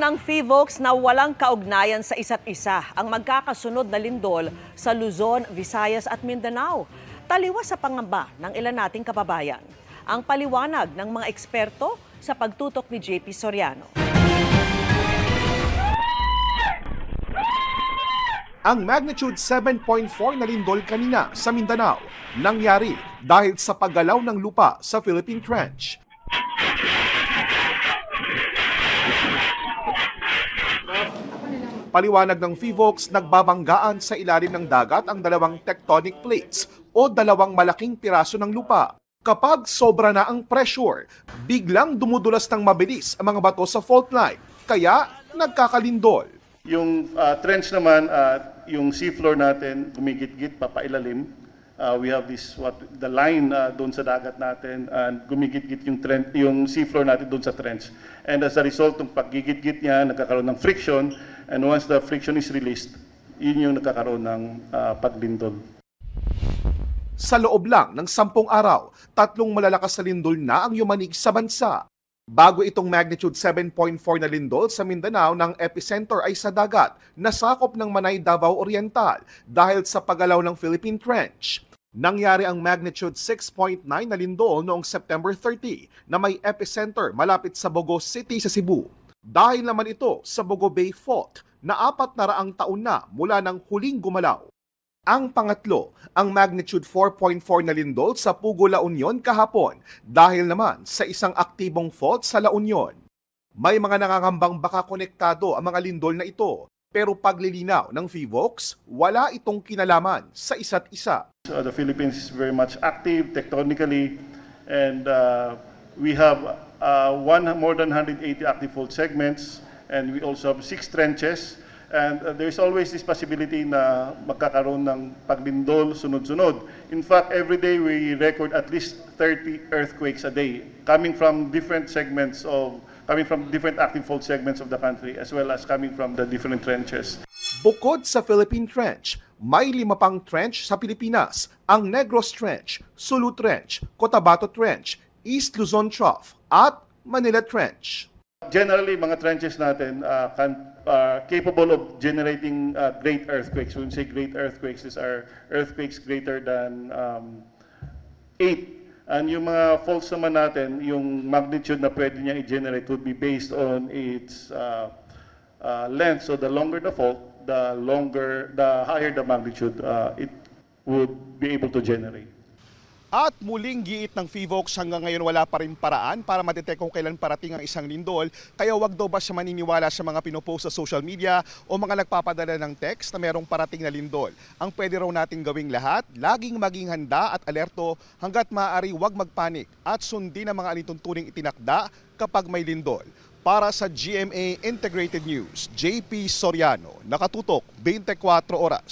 ng PHIVOLCS na walang kaugnayan sa isa't isa ang magkakasunod na lindol sa Luzon, Visayas at Mindanao. Taliwas sa pangamba ng ilan nating kababayan. Ang paliwanag ng mga eksperto sa pagtutok ni JP Soriano. Ang magnitude 7.4 na lindol kanina sa Mindanao nangyari dahil sa paggalaw ng lupa sa Philippine Trench. Paliwanag ng PHIVOLCS, nagbabanggaan sa ilalim ng dagat ang dalawang tectonic plates o dalawang malaking piraso ng lupa. Kapag sobra na ang pressure, biglang dumudulas ng mabilis ang mga bato sa fault line, kaya nagkakalindol. Yung trench naman, yung seafloor natin, gumigit-git, papailalim. We have the line doon sa dagat natin, and gumigit-git yung seafloor natin doon sa trench. And as a result, ng paggigit-git niya, nagkakaroon ng friction, and once the friction is released, yun yung nagkakaroon ng paglindol. Sa loob lang ng 10 araw, 3 malalakas na lindol na ang yumanig sa bansa. Bago itong magnitude 7.4 na lindol sa Mindanao, ng epicenter ay sa dagat, nasakop ng Manay, Davao Oriental dahil sa paggalaw ng Philippine Trench. Nangyari ang magnitude 6.9 na lindol noong September 30 na may epicenter malapit sa Bogo City sa Cebu. Dahil naman ito sa Bogo Bay Fault na 400 taon na mula nang huling gumalaw. Ang pangatlo, ang magnitude 4.4 na lindol sa Pugo, La Union kahapon dahil naman sa isang aktibong fault sa La Union. May mga nangangambang baka konektado ang mga lindol na ito, pero paglilinaw ng PHIVOLCS, wala itong kinalaman sa isa't isa. The Philippines is very much active tectonically, and we have more than 180 active fault segments, and we also have 6 trenches. And there's always this possibility na magkakaroon ng paglindol sunod-sunod. In fact, every day we record at least 30 earthquakes a day coming from different active fault segments of the country, as well as coming from the different trenches. Bukod sa Philippine Trench, may 5 pang trench sa Pilipinas, ang Negros Trench, Sulu Trench, Cotabato Trench, East Luzon Trough at Manila Trench. Generally, mga trenches natin capable of generating great earthquakes. When we say great earthquakes, these are earthquakes greater than 8. And yung mga faults naman natin, yung magnitude na pwede niya i-generate would be based on its length. So the longer the fault, the higher the magnitude it would be able to generate. At muling giit ng PHIVOLCS, hanggang ngayon wala pa rin paraan para ma-detect kung kailan parating ang isang lindol. Kaya wag daw ba siya maniniwala sa mga pinopost sa social media o mga nagpapadala ng text na merong parating na lindol. Ang pwede raw nating gawing lahat, laging maging handa at alerto hanggat maaari wag magpanik at sundin ang mga alituntuning itinakda kapag may lindol. Para sa GMA Integrated News, JP Soriano, nakatutok 24 oras.